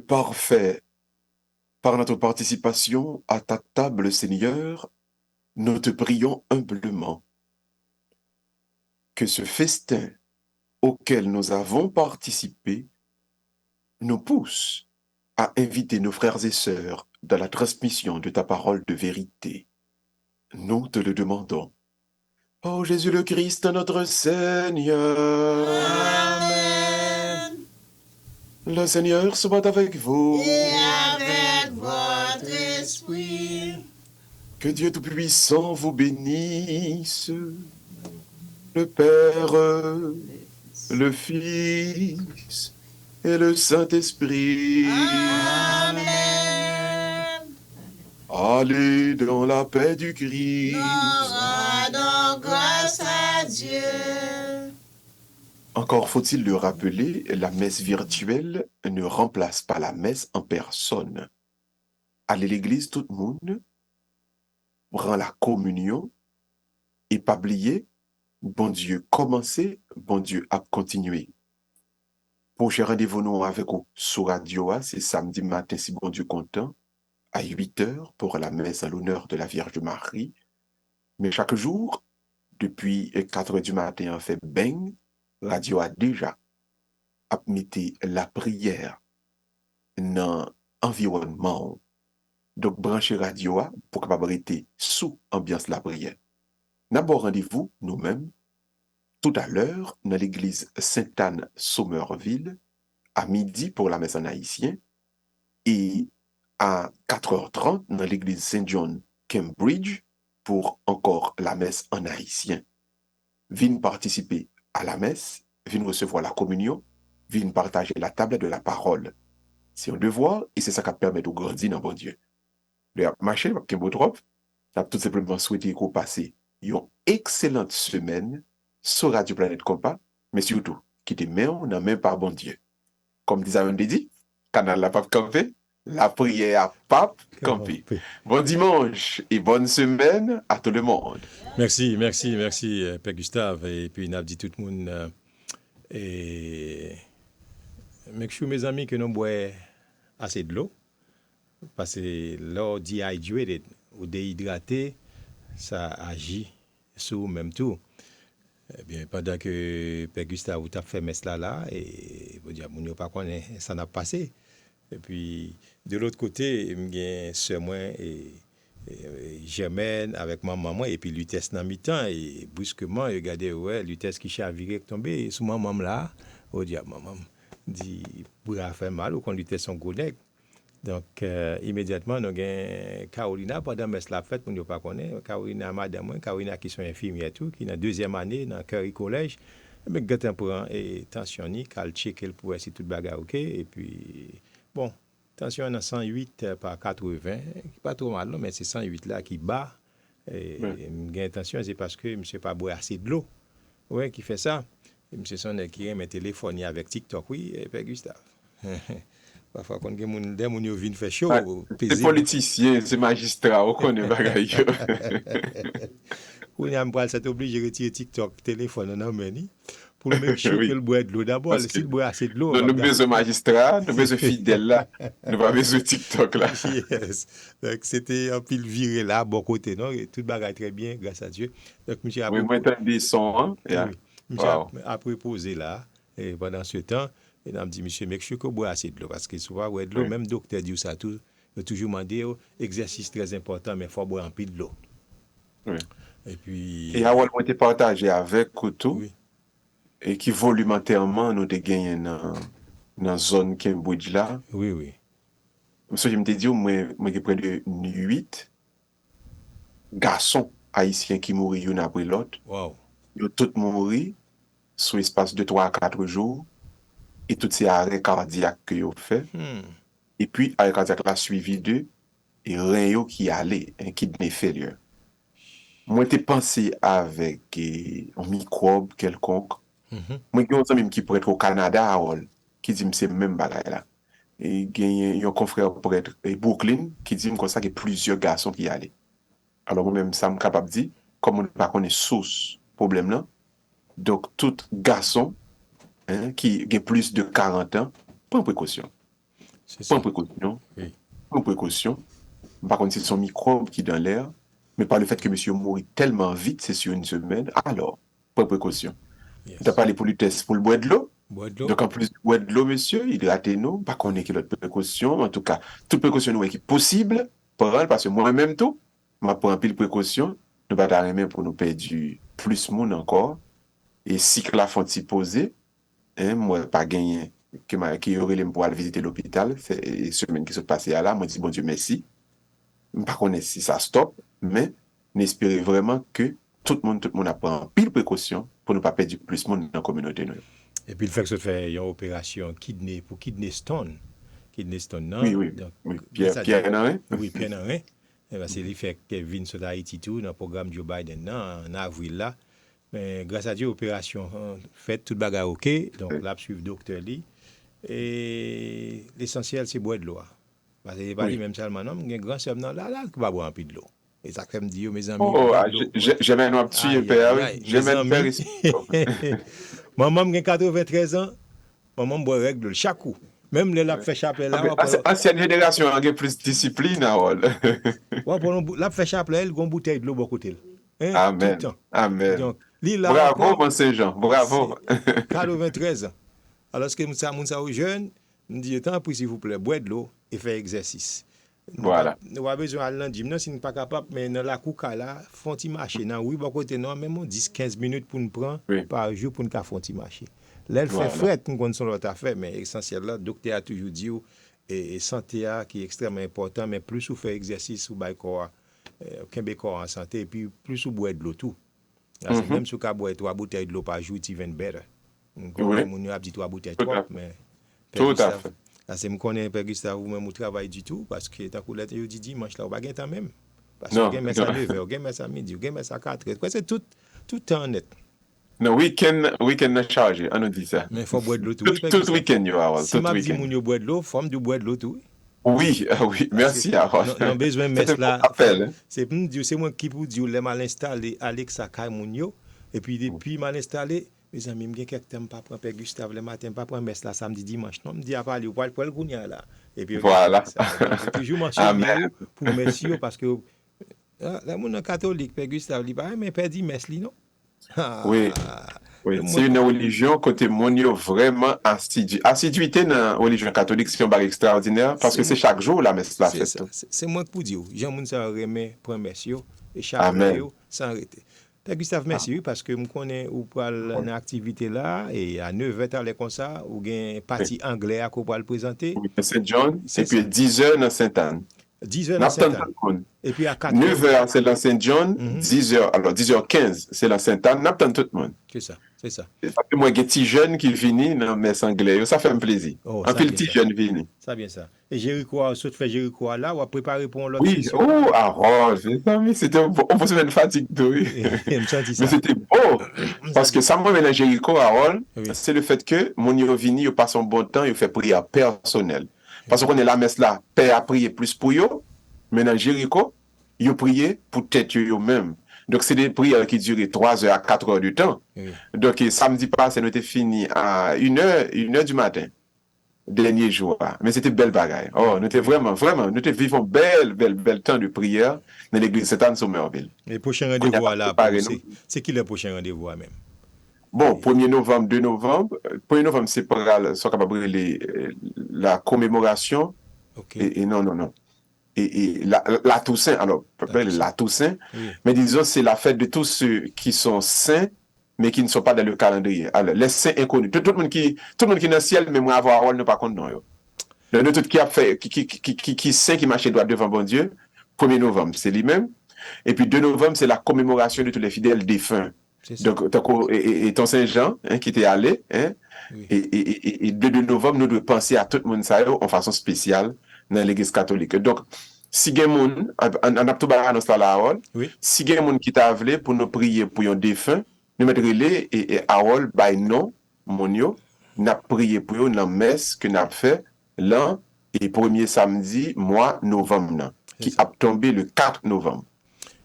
parfait par notre participation à ta table, Seigneur, nous te prions humblement que ce festin auquel nous avons participé nous pousse à inviter nos frères et sœurs dans la transmission de ta parole de vérité. Nous te le demandons. Ô Jésus le Christ, notre Seigneur. Amen. Le Seigneur soit avec vous. Et avec votre esprit. Que Dieu Tout-Puissant vous bénisse, le Père, le Fils et le Saint-Esprit. Amen. Allez dans la paix du Christ. Nous rendons grâce à Dieu. Encore faut-il le rappeler, la messe virtuelle ne remplace pas la messe en personne. Allez à l'église, tout le monde prend la communion et pas oublier, bon Dieu commencer, bon Dieu a continué. Prochain rendez-vous nous avec vous sur Radio, c'est samedi matin, si bon Dieu content, à 8h pour la messe à l'honneur de la Vierge Marie. Mais chaque jour, depuis 4h du matin, on fait bang, Radio a déjà mis la prière dans l'environnement. Donc, branchez Radio A pour capable rester sous ambiance la prière. D'abord, rendez-vous nous-mêmes tout à l'heure dans l'église Sainte-Anne Somerville à midi pour la messe en haïtien et à 4h30 dans l'église Saint-John Cambridge pour encore la messe en haïtien. Viens participer à la messe, viens recevoir la communion, viens partager la table de la parole. C'est un devoir et c'est ça qui permet de grandir dans bon Dieu. Le marché, qui est trop, j'ai tout simplement souhaité que vous passiez une excellente semaine sur Radio Planète Compas, mais surtout, qui te met dans même par bon Dieu. Comme disait un dit, canal la pape campé, la prière à pape campé. Bon dimanche et bonne semaine à tout le monde. Merci, Père Gustave. Et puis, il a dit tout le monde. Et make sure, mes amis, que nous boivons assez de l'eau. Parce que l'eau dehydrated ou déhydraté, ça agit sur même tout. Eh bien, pendant que Père Gustave vous a fait messe là, et vous dire, mon pas connaît, ça n'a pas passé. Et puis, de l'autre côté, il y a sœur moi et Germaine avec maman, et puis Lutès dans mi-temps, et brusquement, regardez, ouais, Lutès qui chaviré tombé sur maman là, on dit, maman, dit, pour faire mal, ou qu'on Lutès son gros nègre. Donc, immédiatement, nous avons Carolina, pendant que la fête, nous ne pas connaître. Carolina, madame, Carolina qui sont infirmières, tout, qui est en deuxième année dans le Curry College. Mais quand on et tension, qu'elle check pour essayer toute bagarre, ok. Et puis, bon, tension dans 108 par 80, pas trop mal, non, mais c'est 108 là qui bat. Et j'ai intention, c'est parce que je ne sais pas boire assez de l'eau. Oui, qui fait ça. Et M. Son qui aime téléphoner avec TikTok, oui, et Père Gustave. Parfois, quand des gens viennent faire chaud, c'est politicien, c'est magistrat, on connaît bagaille. Quand on a ça t'oblige de retirer TikTok, téléphone, non, mais pour le même chaud que le boire de l'eau d'abord. S'il boit assez de l'eau. Nous avons besoin de magistrat, nous avons besoin de fidèles là, nous avons besoin de TikTok là. Yes. Donc, c'était un pile viré là, bon côté, non? Et tout bagaille très bien, grâce à Dieu. Donc, monsieur oui, moi, j'ai des sons, hein? Yeah. Oui. Monsieur a préposé là, et pendant ce temps, et on me dit, monsieur, mais je bois assez de l'eau, parce que souvent, ouais, de l'eau, même docteur dit ça tout, il a toujours demandé, exercice très important, mais il faut boire un peu de l'eau. Oui. Et puis. Et avant, on été partagé avec Coutou, oui. Et qui volontairement nous avons gagné dans la zone Cambridge là. Oui, oui. Monsieur, je me dit, moi, j'ai près de 8 garçons haïtiens qui mourent l'un après l'autre. Wow. Ils ont tous mouru sur l'espace de 3 à 4 jours. Et tous ces arrêts cardiaques qu'ils ont fait. Et puis, arrêt cardiaque là suivi d'eux, et rien qui allait, un kidney failure. Moi, j'ai pensé avec un microbe quelconque. Moi, j'ai un ami qui pourrait être au Canada, qui dit que c'est le même bagaille là. Et il y a un confrère pour être Brooklyn qui dit comme ça qu'il y a plusieurs garçons qui y allaient. Alors, moi-même, ça me capable de dire, comme on ne pas connaît source problème là, donc tout garçon qui a plus de 40 ans, prend précaution. C'est Prend ça. précaution. Oui. Prend précaution. Par contre, c'est son microbe qui est dans l'air, mais par le fait que monsieur mourit tellement vite, c'est sur une semaine, alors, prend précaution. Yes. Tu as parlé pour le test pour le bois de l'eau. Bois de l'eau. Donc, en plus de bois de l'eau, monsieur, hydratez-nous, pas qu'on ait l'autre précaution. En tout cas, toute précaution nous est possible, prendre, parce que moi-même tout, je prends pile précaution, nous pas d'arrêter pour nous perdre plus monde encore. Et si que la fonte posée, moi, pas gagné, qui aurait les pour aller visiter l'hôpital, c'est une semaine qui se passait là, moi, je dis, bon Dieu, merci. Par contre, si ça stoppe, mais n'espérez vraiment que tout le monde apprend pile précaution pour ne pas perdre plus de monde dans la communauté. Nous. Et puis le fait que ça fait une opération pour kidney stone. Kidney stone, non? Oui, oui. Donc, Oui. grâce à Pierre Dieu- Henry. Oui, Pierre Henry. C'est l'effet que Kevin sur Haïti tout, dans le programme Joe Biden, non, en avril là. Mais grâce à Dieu, opération faite, toute bagarre OK. Donc Oui. là, suivre docteur Lee. Et l'essentiel, c'est boire de l'eau. Parce que pas Oui. dit même ça, non, il y a un grand somme là, qui va boire un peu de l'eau. Et ça fait me dire, mes amis. Oh, boire de l'eau. j'aimais nous tuer, Aïe, Père. aïe, Oui. aïe. J'aimais Mes le faire amis. ici. Maman a 93 ans, maman boit règle chaque coup. Même les l'a fait chapelet là, Ancienne génération a plus de discipline, Harold. l'a fait chapelet, elle a une bouteille de l'eau à côté. Hein, tout Amen. le temps. Amen. Donc, lui là Bravo, encore, mon Saint-Jean. Bravo. 93 ans. Alors que nous sommes jeunes, nous disons, tant pis s'il vous plaît, boire de l'eau et faire exercice. Voilà. Nous avons besoin d'aller dans le gym, non, si nous ne sommes pas capable, mais dans la couca là, font-ils marcher. Non, oui, bon côté, non, même 10-15 minutes pour nous prendre Oui. par jour pour nous faire font-ils marcher. Là, elle Voilà. fait fret, nous connaissons l'autre affaire, mais essentiel là, le docteur a toujours dit, et santé qui est extrêmement important, mais plus vous faites exercice, vous bail corps, corps en santé, et puis plus vous boire de l'eau tout. Là, c'est même si vous boire 3 bouteilles de l'eau par jour, it's even better. Oui. Mon a dit 3 bouteilles Tout à trop, fait. mais Tout à Gustave, fait. là, c'est me connaît Père Gustave, vous-même, vous travaillez du tout, parce que tant que vous l'avez dit dimanche, là, vous n'avez pas temps même. Parce que Non, vous avez ça à non. 9h, vous avez ça à midi, vous avez ça à 4h. C'est tout temps net. Non, week-end n'a chargé, on nous dit ça. Mais il faut boire de l'eau tout. Tout oui, Père tout Gustave. week-end, you Harold. Si Tout m'a dit week-end. moun yo boire de l'eau, faut me boire de l'eau tout. Oui, oui. Merci, Harold. Non, besoin de C'est mettre un là. bon appel. Hein. C'est pour nous dire, c'est moi qui vous dis, les mal installé Alexa Kay moun yo. Et puis depuis mal installé, mes amis, me gen quelques temps pas prendre Père Gustave le matin, pas prendre messe là samedi dimanche. Non, me dit à parler, ou pas le gounia là. Et puis Voilà. c'est toujours mentionné Amen. pour messieurs parce que la moun catholique Père Gustave li pas mais Père dit messe li non. Oui. Oui, c'est une religion côté monio vraiment assidu. Assiduité dans la religion catholique, c'est un bagage extraordinaire parce que c'est chaque jour la messe la C'est fête. ça. C'est moi qui vous dis. Jean moun ça remet prend messieurs et Amen. chaque sans arrêter. Père Gustave, merci, parce que je connais ou pour une activité là, et à 9h, comme ça, ou bien partie anglais à quoi pour le présenter. Oui, Saint John, C'est et puis ça. 10h dans Sainte-Anne. 10h dans N'attend Sainte-Anne. tout le monde. Et puis à 4h. 9h, c'est dans Saint John, 10h, alors 10h15, c'est dans Sainte-Anne, n'attend tout le monde. C'est ça, c'est ça. Et ça fait moi, des petits jeunes qui viennent dans la messe anglaise, ça fait un plaisir. Oh, Un ça peu bien petit ça. jeune vini. Ça bien ça. Et Jéricho, saute fait Jéricho là, on va préparer pour l'autre Oui, session. oh, Harold, mes amis, c'était, on peut se mettre fatigue, oui. Et me sentis ça. Mais c'était beau, parce que ça, moi, dans Jéricho, Harold, Oui. c'est le fait que mon yo vini, il passe un bon temps, il fait prière personnelle. Parce qu'on est la messe là, Père a prié plus pour yo, mais dans Jéricho, il prié pour tête yo même. Donc, c'est des prières qui durent 3 heures à 4 heures du temps. Oui. Donc, samedi passé, nous était fini à 1h du matin. Dernier jour. Mais c'était belle bagaille. Oh, nous étions vraiment, nous étions vivons belle temps de prière dans l'église Sainte-Anne Somerville. Le prochain rendez-vous là, préparé, c'est qui le prochain rendez-vous même? Bon, 1er novembre, 2 novembre. 1er novembre, c'est pour la commémoration. OK. Et non. Et la Toussaint, alors, la Toussaint, Oui. mais disons, c'est la fête de tous ceux qui sont saints, mais qui ne sont pas dans le calendrier. Alors, les saints inconnus. Tout le monde qui est dans le ciel, mais moi, avoir ne pas compte non, yo. Le tout qui a fait, qui saint, qui marche droit devant bon Dieu, 1er novembre, c'est lui-même. Et puis 2 novembre, c'est la commémoration de tous les fidèles défunts. C'est ça. Donc, et ton Saint-Jean, qui était allé, Oui. et 2 novembre, nous devons penser à tout le monde ça yo, en façon spéciale dans l'église catholique. Donc, si il y a des gens, on a tout barré dans ce là, Oui. si il y a des gens qui t'a appelé pour nous prier pour un défunt, nous mettre les et Harold, by non, mon yo, n'a prié pour eux dans la messe que n'a fait l'an et premier samedi, mois novembre, qui C'est ça. a tombé le 4 novembre.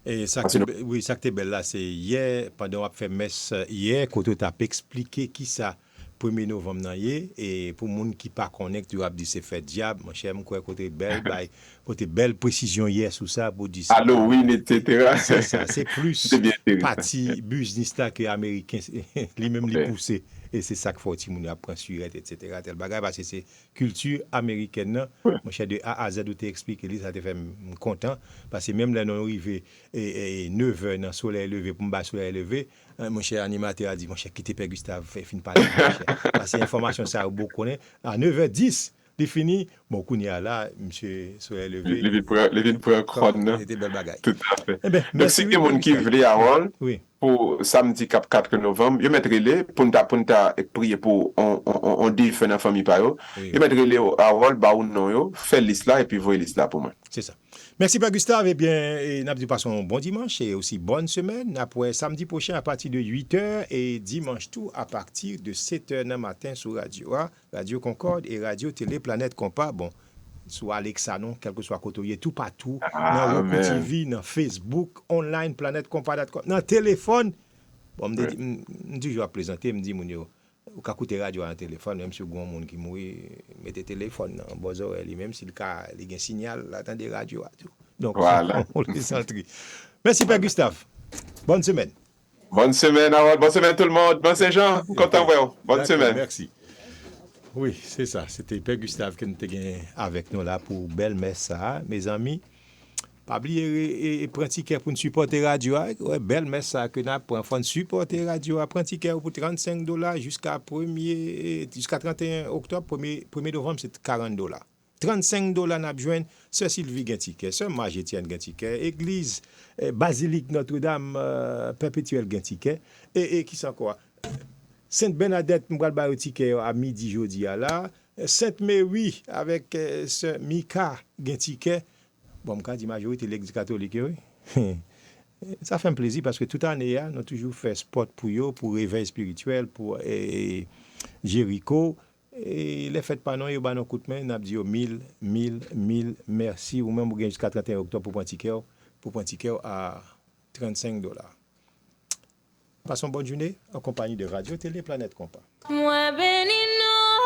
Et ça Parce que oui, ça qui est belle là, c'est hier, pendant qu'on a fait messe hier, quand tu as expliqué qui ça 1er novembre nan yé, et pour moun qui pas connaît, tu as dit c'est fait diable, mon cher, mon côté belle, côté belle précision hier sur ça pour dire ça. Halloween, etc. C'est ça, c'est plus C'est bien intéressant. parti business là que américain, lui-même les Ouais. pousser. Et c'est ça qu'il faut que moun apprend sur etc. Tel bagage parce que c'est culture américaine. Nan. Mon cher de A à Z, où t'es expliqué, ça te fait content. Parce que même là, nous arrivons et 9h dans le soleil levé, pour me battre soleil levé, mon cher animateur a dit, mon cher, quittez Père Gustave, fait fin parler. Parce que l'information, ça, vous connaissez. À 9h10, c'est fini. Bon, qu'on y a là, monsieur soleil levé. Les villes pour un chrono. C'était belle bagaille. Tout à fait. Eh ben, Donc, merci. si quelqu'un qui veut à Wall, Oui. pour samedi 4 novembre, je mettrai les pour nous prier pour on défunt dans la famille par eux. Oui. Je mettrai les à Wall, bah ou non yo, fait liste là et puis voyez liste là pour moi. C'est ça. Merci, Père Gustave. Eh bien, nous avons passé un bon dimanche et aussi bonne semaine. Après samedi prochain à partir de 8h et dimanche tout à partir de 7h du matin sur Radio A, Radio Concorde et Radio Télé Planète Compas. Bon, sur Alexa, non, quel que soit côté, tout partout. Dans Roku Amen. TV, dans Facebook, online, Planète Compas.com, dans téléphone. Bon, je dis, je vais plaisanter, je me dis, ou ka koute radio en téléphone, même si vous avez un monde qui mourit, mettez téléphone dans vos oreilles, même si le cas, il y a un signal, attendez radio. Donc, Voilà. on les centre. Merci, Père Gustave. Bonne semaine. Bonne semaine, Harold. Bonne semaine tout le monde. Bon Saint-Jean. Content, ouais. Bonne D'accord, semaine. Merci. Oui, c'est ça. C'était Père Gustave qui nous était avec nous là pour belle messe, ça, mes amis. Pas oublier et prendre ticket pour nous supporter radio. Ouais, belle messe ça que nous pour faire supporter radio. Prendre ticket pour $35 jusqu'à 31 octobre, 1er novembre c'est $40. $35 n'a besoin Sœur Sylvie gen ticket, Sœur Marge Etienne gen ticket, Église Basilique Notre-Dame Perpétuelle gen ticket et qui sont quoi? Sainte Bernadette m'bral ba ticket à midi jeudi à là, Sainte Mary avec Sœur Mika gen ticket. Bon, m'ka di majorité l'église catholique oui. Ça fait un plaisir parce que toute année nous toujours fait sport pour eux, pour réveil spirituel, pour Jéricho. Et les fêtes pas non, yo ba non coup de main, n'a dit 1000 merci ou même jusqu'à 31 octobre pour prendre ticket à $35. Passons bonne journée en compagnie de Radio Télé Planète Compas. Moi béni non,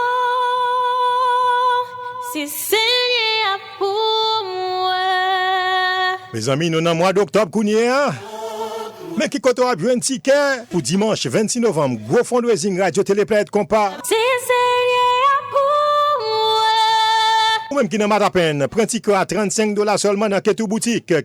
si Seigneur pour moi. Mes amis, nous dans mois d'octobre kounye hein? Mais qui koto a un ticket pour dimanche 26 novembre, gros fundraising Radio Télé Planète Compas. Si Seigneur pour moi. Ou même qui n'a pas à peine, prend ticket à $35 seulement dans quelques boutiques.